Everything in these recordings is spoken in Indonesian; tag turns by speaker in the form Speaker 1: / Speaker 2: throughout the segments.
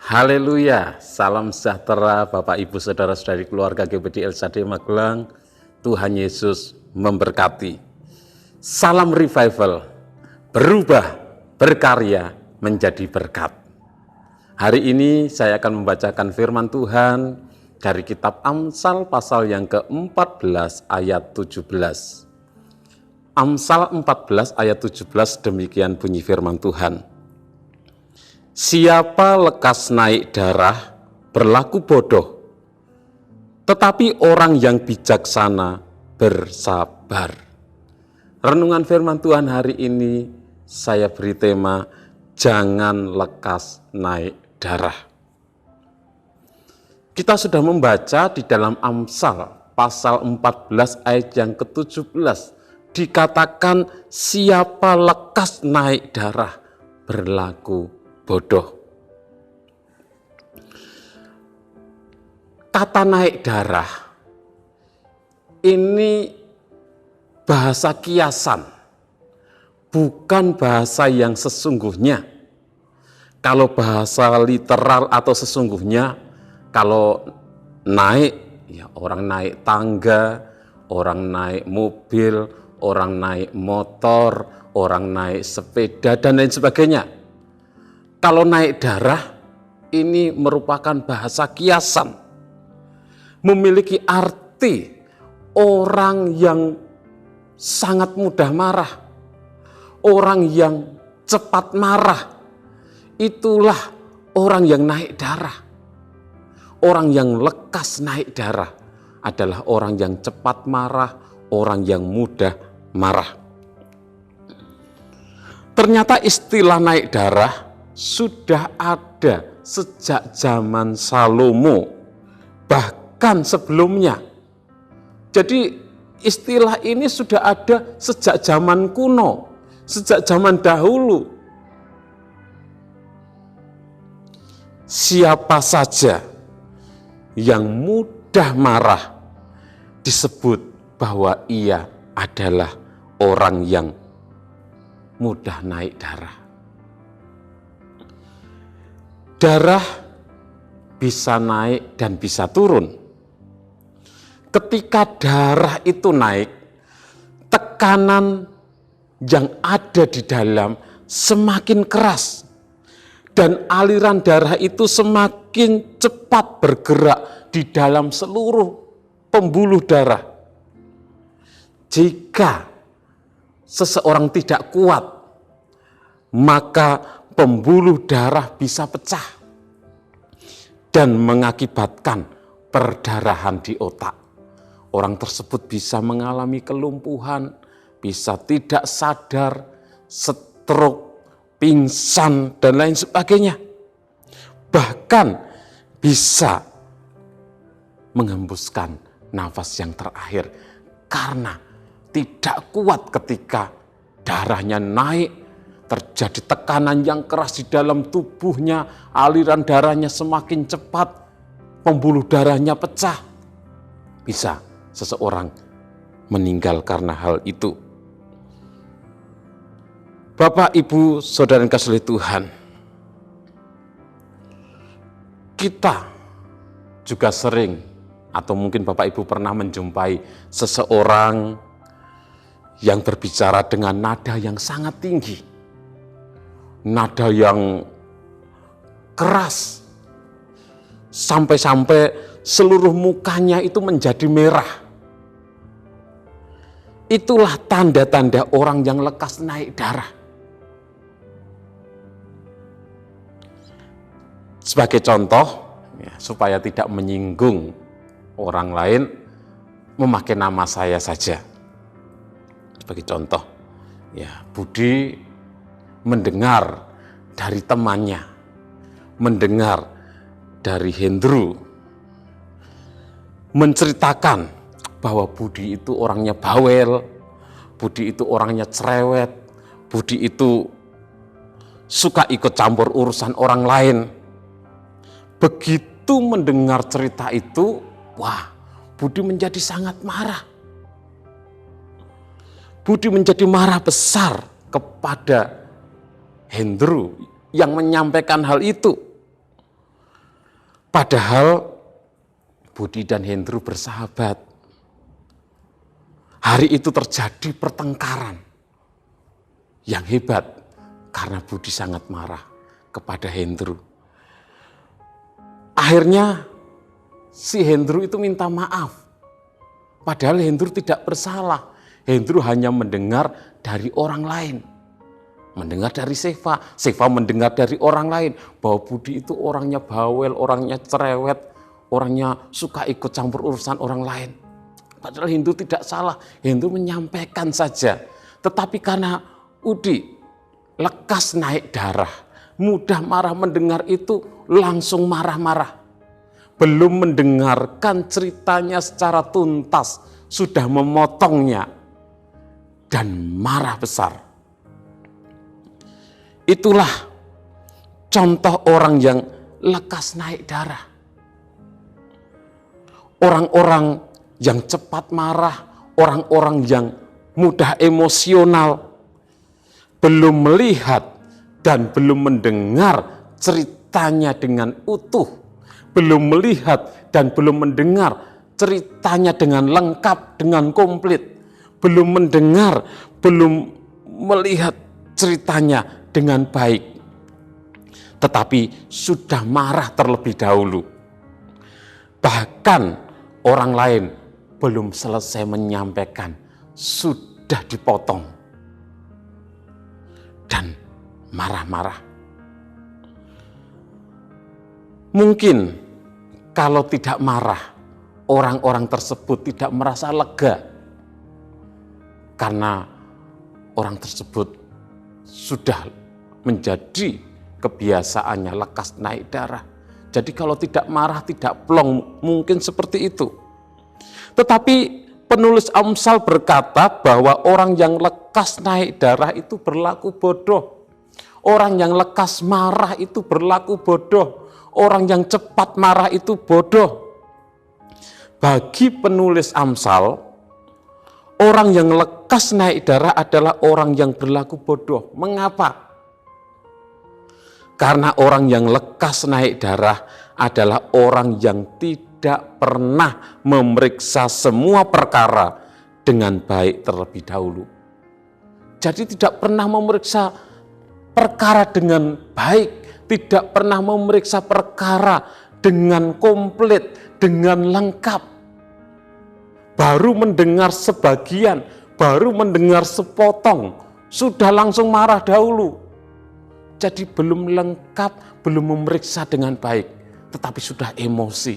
Speaker 1: Haleluya, salam sejahtera Bapak Ibu Saudara-saudari keluarga GBD LSAD Magelang. Tuhan Yesus memberkati. Salam revival, berubah, berkarya, menjadi berkat. Hari ini saya akan membacakan firman Tuhan dari kitab Amsal pasal yang ke-14 ayat 17. Amsal 14 ayat 17 demikian bunyi firman Tuhan. Siapa lekas naik darah berlaku bodoh, tetapi orang yang bijaksana bersabar. Renungan firman Tuhan hari ini saya beri tema, jangan lekas naik darah. Kita sudah membaca di dalam Amsal pasal 14 ayat yang ke-17, dikatakan siapa lekas naik darah berlaku bodoh. Kata naik darah ini bahasa kiasan, bukan bahasa yang sesungguhnya. Kalau bahasa literal atau sesungguhnya, kalau naik, ya orang naik tangga, orang naik mobil, orang naik motor, orang naik sepeda, dan lain sebagainya. Kalau naik darah, ini merupakan bahasa kiasan, memiliki arti orang yang sangat mudah marah, orang yang cepat marah. Itulah orang yang naik darah. Orang yang lekas naik darah adalah orang yang cepat marah, orang yang mudah marah. Ternyata istilah naik darah sudah ada sejak zaman Salomo, bahkan sebelumnya. Jadi istilah ini sudah ada sejak zaman kuno, sejak zaman dahulu. Siapa saja yang mudah marah disebut bahwa ia adalah orang yang mudah naik darah. Darah bisa naik dan bisa turun. Ketika darah itu naik, tekanan yang ada di dalam semakin keras dan aliran darah itu semakin cepat bergerak di dalam seluruh pembuluh darah. Jika seseorang tidak kuat, maka pembuluh darah bisa pecah dan mengakibatkan perdarahan di otak. Orang tersebut bisa mengalami kelumpuhan, bisa tidak sadar, stroke, pingsan, dan lain sebagainya. Bahkan bisa menghembuskan nafas yang terakhir karena tidak kuat ketika darahnya naik, terjadi tekanan yang keras di dalam tubuhnya, aliran darahnya semakin cepat, pembuluh darahnya pecah. Bisa seseorang meninggal karena hal itu. Bapak, Ibu, Saudara yang kasih Tuhan, kita juga sering, atau mungkin Bapak Ibu pernah menjumpai seseorang yang berbicara dengan nada yang sangat tinggi, nada yang keras, sampai-sampai seluruh mukanya itu menjadi merah. Itulah tanda-tanda orang yang lekas naik darah. Sebagai contoh, ya, supaya tidak menyinggung orang lain, memakai nama saya saja. Sebagai contoh, ya, Budi mendengar dari temannya, mendengar dari Hendro, menceritakan bahwa Budi itu orangnya bawel, Budi itu orangnya cerewet, Budi itu suka ikut campur urusan orang lain. Begitu mendengar cerita itu, wah, Budi menjadi sangat marah. Budi menjadi marah besar kepada Hendro yang menyampaikan hal itu. Padahal Budi dan Hendro bersahabat. Hari itu terjadi pertengkaran yang hebat karena Budi sangat marah kepada Hendro. Akhirnya si Hendro itu minta maaf. Padahal Hendro tidak bersalah. Hendro hanya mendengar dari orang lain. Mendengar dari Seva. Seva mendengar dari orang lain bahwa Budi itu orangnya bawel, orangnya cerewet, orangnya suka ikut campur urusan orang lain. Padahal Hendro tidak salah. Hendro menyampaikan saja. Tetapi karena Udi lekas naik darah, mudah marah mendengar itu, langsung marah-marah. Belum mendengarkan ceritanya secara tuntas, sudah memotongnya dan marah besar. Itulah contoh orang yang lekas naik darah. Orang-orang yang cepat marah, orang-orang yang mudah emosional, belum melihat dan belum mendengar ceritanya dengan utuh, belum melihat dan belum mendengar ceritanya dengan lengkap, dengan komplit, belum mendengar, belum melihat ceritanya dengan baik, tetapi sudah marah terlebih dahulu. Bahkan orang lain belum selesai menyampaikan, sudah dipotong dan marah-marah. Mungkin kalau tidak marah, orang-orang tersebut tidak merasa lega karena orang tersebut sudah menjadi kebiasaannya lekas naik darah. Jadi kalau tidak marah, tidak plong, mungkin seperti itu. Tetapi penulis Amsal berkata bahwa orang yang lekas naik darah itu berlaku bodoh. Orang yang lekas marah itu berlaku bodoh. Orang yang cepat marah itu bodoh. Bagi penulis Amsal, orang yang lekas naik darah adalah orang yang berlaku bodoh. Mengapa? Karena orang yang lekas naik darah adalah orang yang tidak pernah memeriksa semua perkara dengan baik terlebih dahulu. Jadi tidak pernah memeriksa perkara dengan baik, tidak pernah memeriksa perkara dengan komplit, dengan lengkap. Baru mendengar sebagian, baru mendengar sepotong, sudah langsung marah dahulu. Jadi belum lengkap, belum memeriksa dengan baik, tetapi sudah emosi.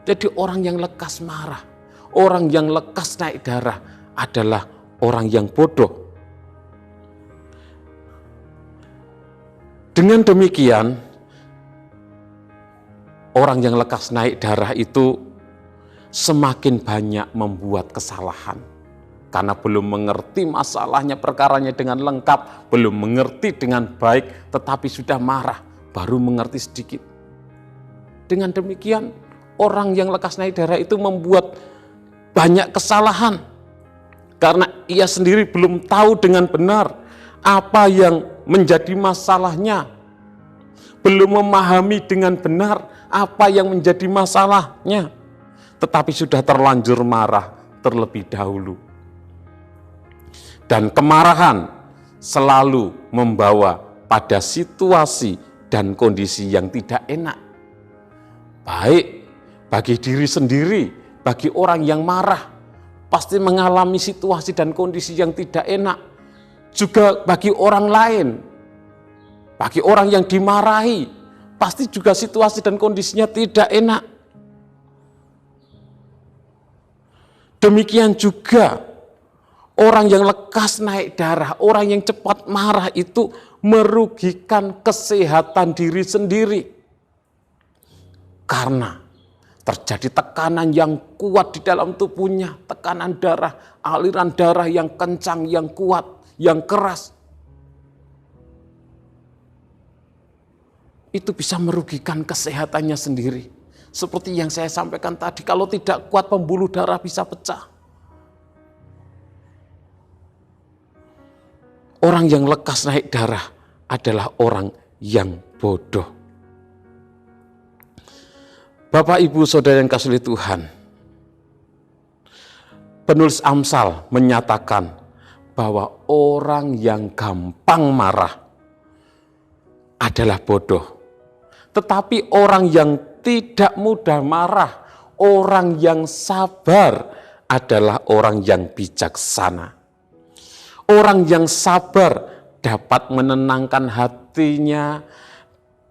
Speaker 1: Jadi orang yang lekas marah, orang yang lekas naik darah adalah orang yang bodoh. Dengan demikian, orang yang lekas naik darah itu semakin banyak membuat kesalahan. Karena belum mengerti masalahnya, perkaranya dengan lengkap, belum mengerti dengan baik, tetapi sudah marah, baru mengerti sedikit. Dengan demikian, orang yang lekas naik darah itu membuat banyak kesalahan. Karena ia sendiri belum tahu dengan benar apa yang menjadi masalahnya. Belum memahami dengan benar apa yang menjadi masalahnya. Tetapi sudah terlanjur marah terlebih dahulu. Dan kemarahan selalu membawa pada situasi dan kondisi yang tidak enak. Baik bagi diri sendiri, bagi orang yang marah, pasti mengalami situasi dan kondisi yang tidak enak. Juga bagi orang lain, bagi orang yang dimarahi, pasti juga situasi dan kondisinya tidak enak. Demikian juga orang yang lekas naik darah, orang yang cepat marah itu merugikan kesehatan diri sendiri. Karena terjadi tekanan yang kuat di dalam tubuhnya, tekanan darah, aliran darah yang kencang, yang kuat, yang keras. Itu bisa merugikan kesehatannya sendiri. Seperti yang saya sampaikan tadi, kalau tidak kuat pembuluh darah bisa pecah. Orang yang lekas naik darah adalah orang yang bodoh. Bapak, Ibu, Saudara yang kasih Tuhan, penulis Amsal menyatakan bahwa orang yang gampang marah adalah bodoh. Tetapi orang yang tidak mudah marah, orang yang sabar adalah orang yang bijaksana. Orang yang sabar dapat menenangkan hatinya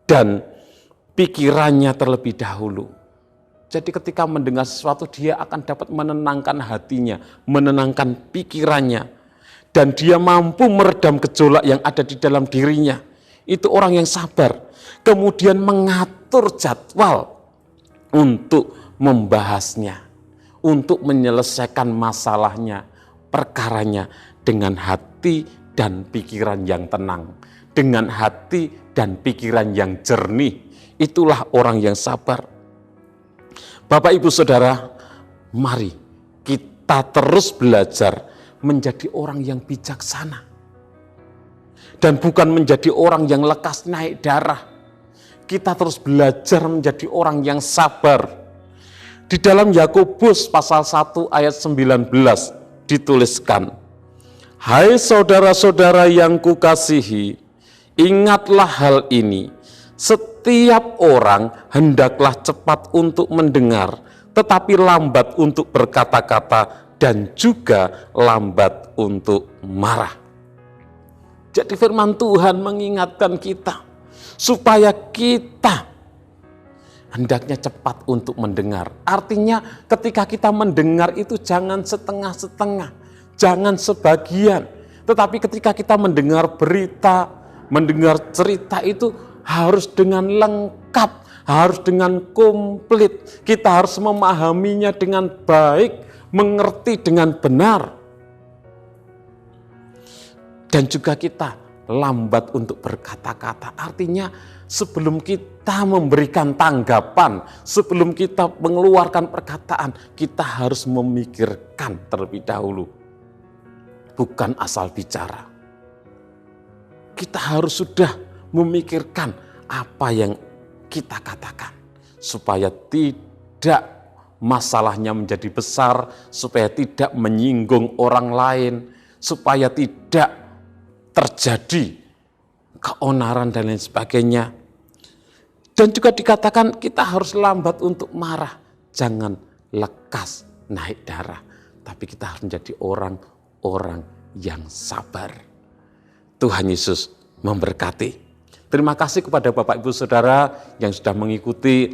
Speaker 1: dan pikirannya terlebih dahulu. Jadi ketika mendengar sesuatu, dia akan dapat menenangkan hatinya, menenangkan pikirannya, dan dia mampu meredam gejolak yang ada di dalam dirinya. Itu orang yang sabar. Kemudian mengatur jadwal untuk membahasnya, untuk menyelesaikan masalahnya, perkaranya dengan hati dan pikiran yang tenang, dengan hati dan pikiran yang jernih. Itulah orang yang sabar. Bapak, Ibu, Saudara, mari kita terus belajar menjadi orang yang bijaksana. Dan bukan menjadi orang yang lekas naik darah. Kita terus belajar menjadi orang yang sabar. Di dalam Yakobus pasal 1 ayat 19 dituliskan, "Hai saudara-saudara yang kukasihi, ingatlah hal ini. Setiap orang hendaklah cepat untuk mendengar, tetapi lambat untuk berkata-kata dan juga lambat untuk marah." Jadi firman Tuhan mengingatkan kita supaya kita hendaknya cepat untuk mendengar. Artinya ketika kita mendengar itu jangan setengah-setengah, jangan sebagian. Tetapi ketika kita mendengar berita, mendengar cerita itu harus dengan lengkap, harus dengan komplit. Kita harus memahaminya dengan baik, mengerti dengan benar. Dan juga kita lambat untuk berkata-kata. Artinya sebelum kita memberikan tanggapan, sebelum kita mengeluarkan perkataan, kita harus memikirkan terlebih dahulu. Bukan asal bicara. Kita harus sudah memikirkan apa yang kita katakan, supaya tidak masalahnya menjadi besar, supaya tidak menyinggung orang lain, supaya tidak terjadi keonaran dan lain sebagainya. Dan juga dikatakan kita harus lambat untuk marah, jangan lekas naik darah, tapi kita harus menjadi orang-orang yang sabar. Tuhan Yesus memberkati. Terima kasih kepada Bapak, Ibu, Saudara yang sudah mengikuti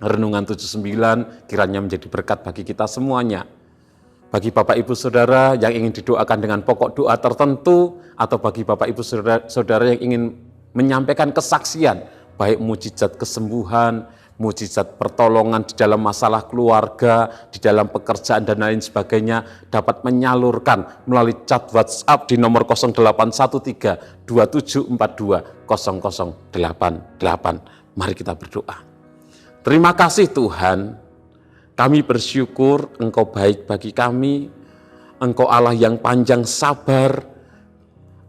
Speaker 1: Renungan 79, kiranya menjadi berkat bagi kita semuanya. Bagi Bapak, Ibu, Saudara yang ingin didoakan dengan pokok doa tertentu, atau bagi Bapak, Ibu, Saudara yang ingin menyampaikan kesaksian, baik mujizat kesembuhan, mujizat pertolongan di dalam masalah keluarga, di dalam pekerjaan dan lain sebagainya, dapat menyalurkan melalui chat WhatsApp di nomor 0813 2742 0088. Mari kita berdoa. Terima kasih Tuhan. Kami bersyukur Engkau baik bagi kami, Engkau Allah yang panjang sabar,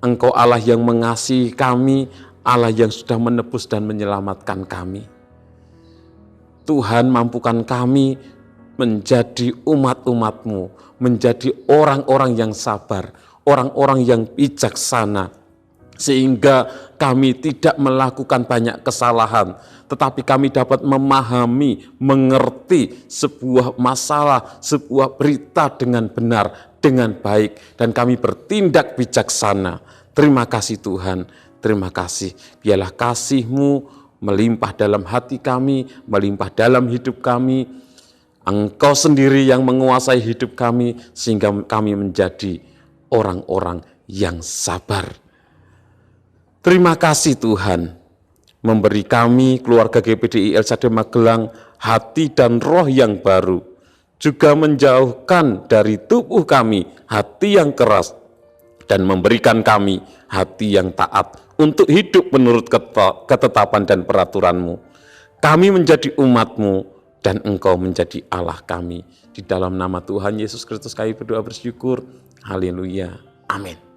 Speaker 1: Engkau Allah yang mengasihi kami, Allah yang sudah menebus dan menyelamatkan kami. Tuhan, mampukan kami menjadi umat-umat-Mu, menjadi orang-orang yang sabar, orang-orang yang bijaksana, sehingga kami tidak melakukan banyak kesalahan, tetapi kami dapat memahami, mengerti sebuah masalah, sebuah berita dengan benar, dengan baik, dan kami bertindak bijaksana. Terima kasih Tuhan, terima kasih. Biarlah kasih-Mu melimpah dalam hati kami, melimpah dalam hidup kami. Engkau sendiri yang menguasai hidup kami, sehingga kami menjadi orang-orang yang sabar. Terima kasih Tuhan, memberi kami keluarga GPDI El Shaddai Magelang hati dan roh yang baru, juga menjauhkan dari tubuh kami hati yang keras, dan memberikan kami hati yang taat untuk hidup menurut ketetapan dan peraturan-Mu. Kami menjadi umat-Mu, dan Engkau menjadi Allah kami. Di dalam nama Tuhan Yesus Kristus kami berdoa bersyukur. Haleluya. Amin.